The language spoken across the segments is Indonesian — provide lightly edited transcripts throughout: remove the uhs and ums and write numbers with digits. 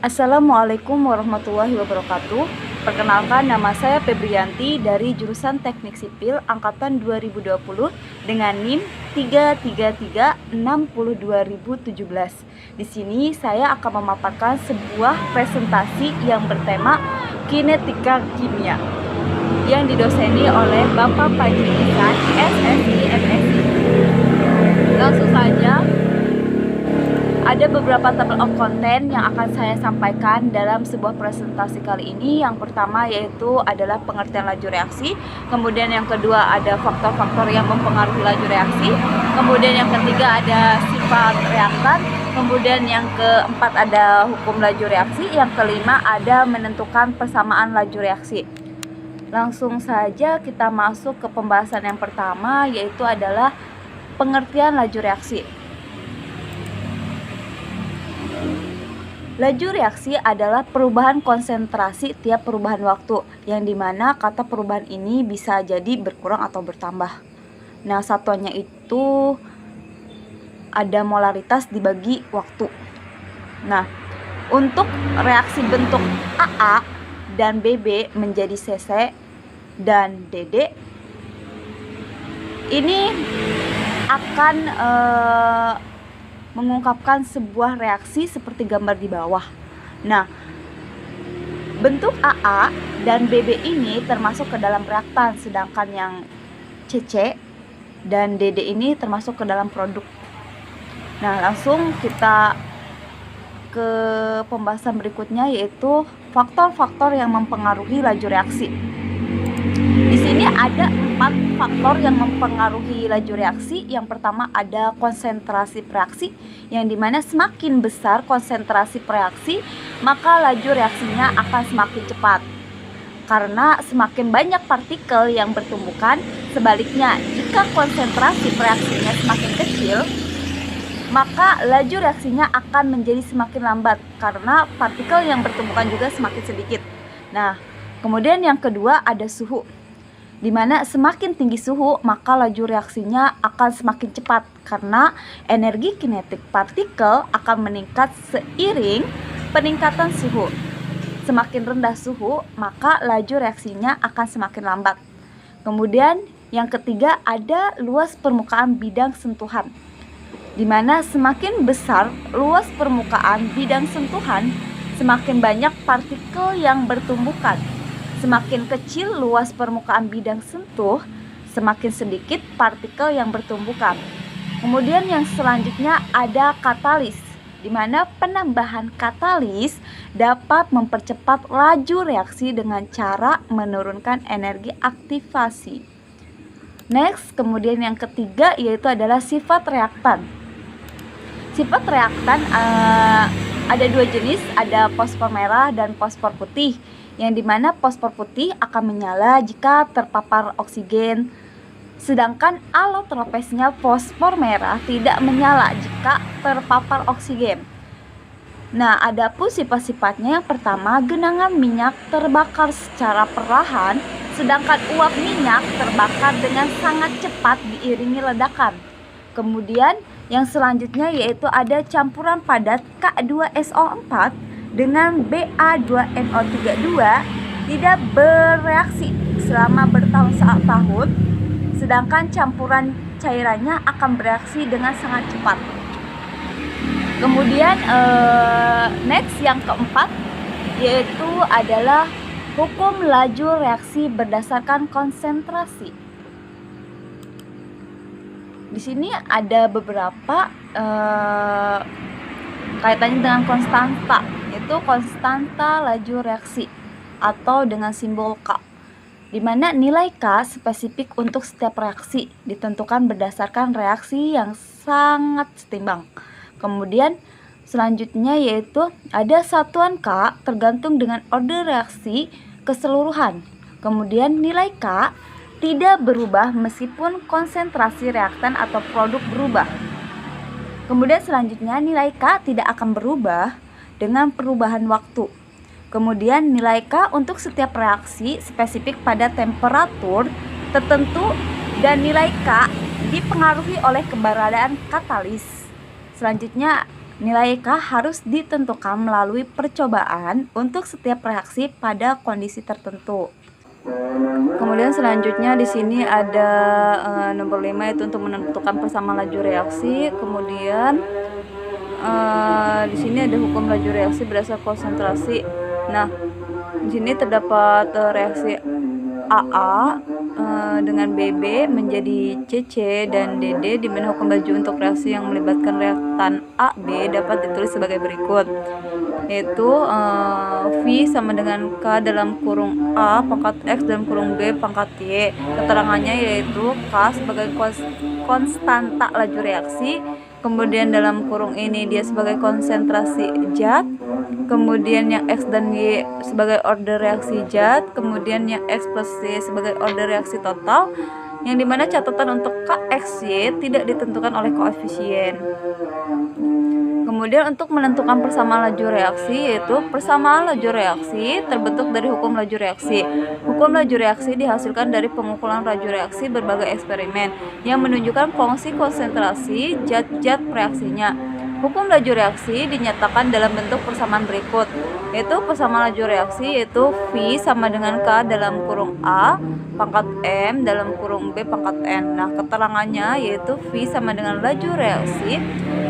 Assalamualaikum warahmatullahi wabarakatuh. Perkenalkan, nama saya Febrianti dari jurusan Teknik Sipil angkatan 2020 dengan NIM 33360-2017. Di sini saya akan memaparkan sebuah presentasi yang bertema kinetika kimia yang didoseni oleh Bapak Fajri Ihsan, SSI, MSI. Langsung saja, ada beberapa table of content yang akan saya sampaikan dalam sebuah presentasi kali ini. Yang pertama yaitu adalah pengertian laju reaksi, kemudian yang kedua ada faktor-faktor yang mempengaruhi laju reaksi, kemudian yang ketiga ada sifat reaktan, kemudian yang keempat ada hukum laju reaksi, yang kelima ada menentukan persamaan laju reaksi. Langsung saja kita masuk ke pembahasan yang pertama, yaitu adalah pengertian laju reaksi. Laju reaksi adalah perubahan konsentrasi tiap perubahan waktu, yang dimana kata perubahan ini bisa jadi berkurang atau bertambah. Nah, satuannya itu ada molaritas dibagi waktu. Nah, untuk reaksi bentuk AA dan BB menjadi CC dan DD, ini akan mengungkapkan sebuah reaksi seperti gambar di bawah. Nah, bentuk AA dan BB ini termasuk ke dalam reaktan, sedangkan yang CC dan DD ini termasuk ke dalam produk. Nah, langsung kita ke pembahasan berikutnya, yaitu faktor-faktor yang mempengaruhi laju reaksi. Di sini ada 4 faktor yang mempengaruhi laju reaksi. Yang pertama ada konsentrasi reaksi, yang dimana semakin besar konsentrasi reaksi, maka laju reaksinya akan semakin cepat. Karena semakin banyak partikel yang bertumbukan. Sebaliknya, jika konsentrasi reaksinya semakin kecil, maka laju reaksinya akan menjadi semakin lambat karena partikel yang bertumbukan juga semakin sedikit. Nah, kemudian yang kedua ada suhu, di mana semakin tinggi suhu maka laju reaksinya akan semakin cepat karena energi kinetik partikel akan meningkat seiring peningkatan suhu. Semakin rendah suhu maka laju reaksinya akan semakin lambat. Kemudian yang ketiga ada luas permukaan bidang sentuhan, di mana semakin besar luas permukaan bidang sentuhan, semakin banyak partikel yang bertumbukan. Semakin kecil luas permukaan bidang sentuh, semakin sedikit partikel yang bertumbukan. Kemudian yang selanjutnya ada katalis, di mana penambahan katalis dapat mempercepat laju reaksi dengan cara menurunkan energi aktivasi. Next, kemudian yang ketiga yaitu adalah sifat reaktan. Sifat reaktan ada 2 jenis, ada fosfor merah dan fosfor putih, yang dimana fosfor putih akan menyala jika terpapar oksigen, sedangkan allotropisnya fosfor merah tidak menyala jika terpapar oksigen. Nah, adapun sifat-sifatnya, yang pertama genangan minyak terbakar secara perlahan, sedangkan uap minyak terbakar dengan sangat cepat diiringi ledakan. Kemudian yang selanjutnya yaitu ada campuran padat K2SO4 dengan Ba2NO32 tidak bereaksi selama bertahun-tahun, sedangkan campuran cairannya akan bereaksi dengan sangat cepat. Kemudian next yang keempat yaitu adalah hukum laju reaksi berdasarkan konsentrasi. Di sini ada beberapa kaitannya dengan konstanta, yaitu konstanta laju reaksi atau dengan simbol K, di mana nilai K spesifik untuk setiap reaksi ditentukan berdasarkan reaksi yang sangat setimbang. Kemudian selanjutnya yaitu ada satuan K tergantung dengan order reaksi keseluruhan. Kemudian nilai K tidak berubah meskipun konsentrasi reaktan atau produk berubah. Kemudian selanjutnya nilai K tidak akan berubah dengan perubahan waktu. Kemudian nilai K untuk setiap reaksi spesifik pada temperatur tertentu dan nilai K dipengaruhi oleh keberadaan katalis. Selanjutnya Nilai K harus ditentukan melalui percobaan untuk setiap reaksi pada kondisi tertentu. Kemudian selanjutnya di sini ada nomor 5 itu untuk menentukan persamaan laju reaksi. Kemudian di sini ada hukum laju reaksi berdasar konsentrasi. Nah, di sini terdapat reaksi AA dengan BB menjadi CC dan DD, di mana hukum laju untuk reaksi yang melibatkan reaktan AB dapat ditulis sebagai berikut, yaitu V sama dengan K dalam kurung A pangkat X dalam kurung B pangkat Y. Keterangannya yaitu K sebagai konstanta laju reaksi, kemudian dalam kurung ini dia sebagai konsentrasi zat, kemudian yang X dan Y sebagai order reaksi zat, kemudian yang X plus Y sebagai order reaksi total, yang dimana catatan untuk KXY tidak ditentukan oleh koefisien. Kemudian untuk menentukan persamaan laju reaksi, yaitu persamaan laju reaksi terbentuk dari hukum laju reaksi. Hukum laju reaksi dihasilkan dari pengukuran laju reaksi berbagai eksperimen yang menunjukkan fungsi konsentrasi zat-zat reaksinya. Hukum laju reaksi dinyatakan dalam bentuk persamaan berikut, yaitu persamaan laju reaksi yaitu V sama dengan K dalam kurung A pangkat M dalam kurung B pangkat N. Nah, keterangannya yaitu V sama dengan laju reaksi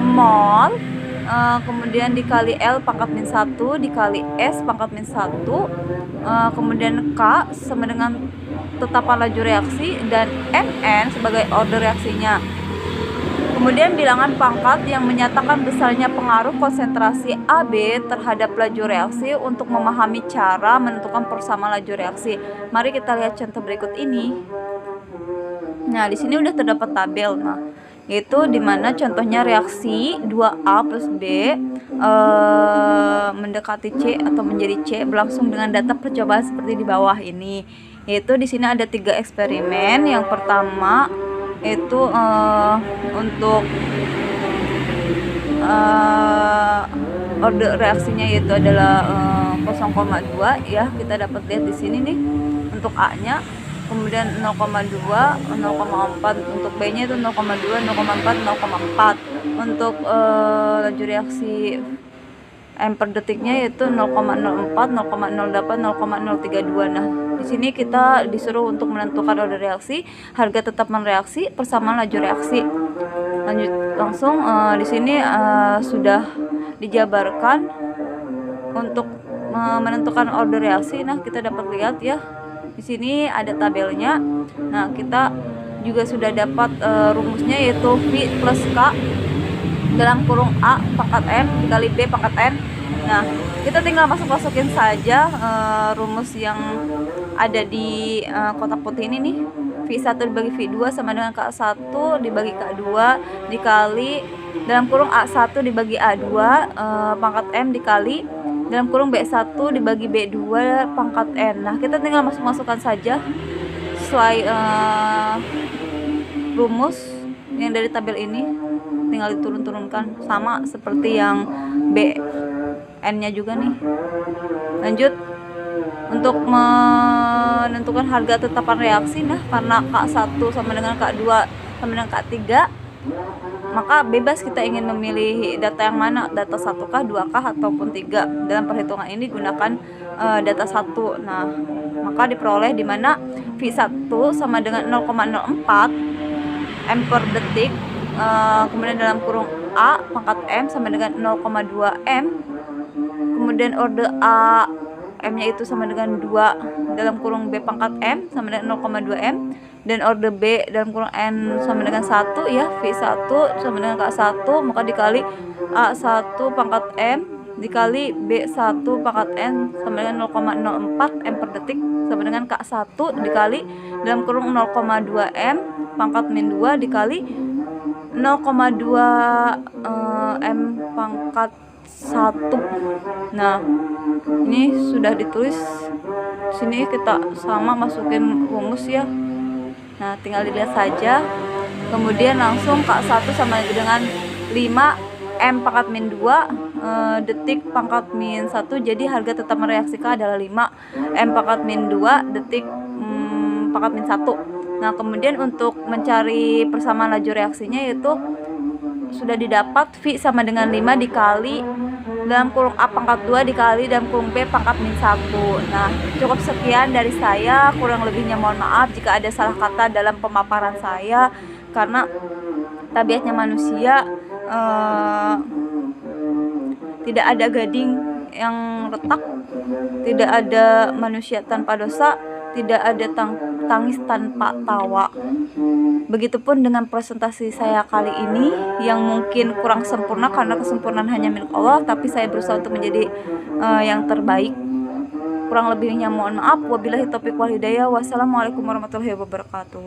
mol kemudian dikali L pangkat min 1 dikali S pangkat min 1, kemudian K sama dengan tetapan laju reaksi dan Mn sebagai order reaksinya. Kemudian bilangan pangkat yang menyatakan besarnya pengaruh konsentrasi AB terhadap laju reaksi untuk memahami cara menentukan persamaan laju reaksi. Mari kita lihat contoh berikut ini. Nah, di sini udah terdapat tabel. Nah, yaitu dimana contohnya reaksi 2A plus B mendekati C atau menjadi C berlangsung dengan data percobaan seperti di bawah ini. Yaitu di sini ada 3 eksperimen. Yang pertama itu untuk order reaksinya yaitu adalah 0,2 ya, kita dapat lihat di sini nih untuk A-nya. Kemudian 0,2, 0,4 untuk B-nya itu 0,2, 0,4, 0,4. Untuk laju reaksi M per detiknya yaitu 0,04, 0,08, 0,032. Nah, di sini kita disuruh untuk menentukan order reaksi, harga tetapan reaksi, persamaan laju reaksi. Lanjut langsung di sini sudah dijabarkan untuk menentukan order reaksi. Nah, kita dapat lihat ya. Di sini ada tabelnya. Nah, kita juga sudah dapat rumusnya yaitu V plus K dalam kurung A pangkat M dikali B pangkat N. Nah, kita tinggal masukin saja rumus yang ada di kotak putih ini nih. V1 dibagi V2 sama dengan K1 dibagi K2 dikali dalam kurung A1 dibagi A2 pangkat M dikali dalam kurung B1 dibagi B2 pangkat N. Nah, kita tinggal masukkan saja sesuai rumus yang dari tabel ini, tinggal diturun-turunkan sama seperti yang B N-nya juga nih. Lanjut untuk menentukan harga tetapan reaksi. Nah, karena K1 sama dengan K2 sama dengan K3, maka bebas kita ingin memilih data yang mana, data 1K, 2K, ataupun 3. Dalam perhitungan ini gunakan data 1. Nah, maka diperoleh di mana V1 sama dengan 0,04 M per detik, kemudian dalam kurung A pangkat M sama dengan 0,2 M, kemudian order A M-nya itu sama dengan 2 dalam kurung B pangkat M sama dengan 0,2 M, dan order B dalam kurung N sama dengan 1 ya, V1 sama dengan K1 maka dikali A1 pangkat M dikali B1 pangkat N sama dengan 0,04 M per detik sama dengan K1 dikali dalam kurung 0,2 M pangkat min 2 dikali 0,2 M pangkat 1. Nah, ini sudah ditulis. Sini kita sama masukin rumus ya. Nah, tinggal dilihat saja. Kemudian langsung K1 sama dengan 5 M pangkat min 2 detik pangkat min 1. Jadi harga tetapan reaksi K adalah 5 M pangkat min 2 detik pangkat min 1. Nah, kemudian untuk mencari persamaan laju reaksinya yaitu sudah didapat, V sama dengan 5 dikali dalam kurung A pangkat 2 dikali dalam kurung B pangkat min 1. Nah, cukup sekian dari saya, kurang lebihnya mohon maaf jika ada salah kata dalam pemaparan saya, karena tabiatnya manusia tidak ada gading yang retak, tidak ada manusia tanpa dosa, tidak ada tangis tanpa tawa. Begitupun dengan presentasi saya kali ini yang mungkin kurang sempurna karena kesempurnaan hanya milik Allah, tapi saya berusaha untuk menjadi yang terbaik. Kurang lebihnya mohon maaf. Wabillahi taufiq wal hidayah. Wassalamualaikum warahmatullahi wabarakatuh.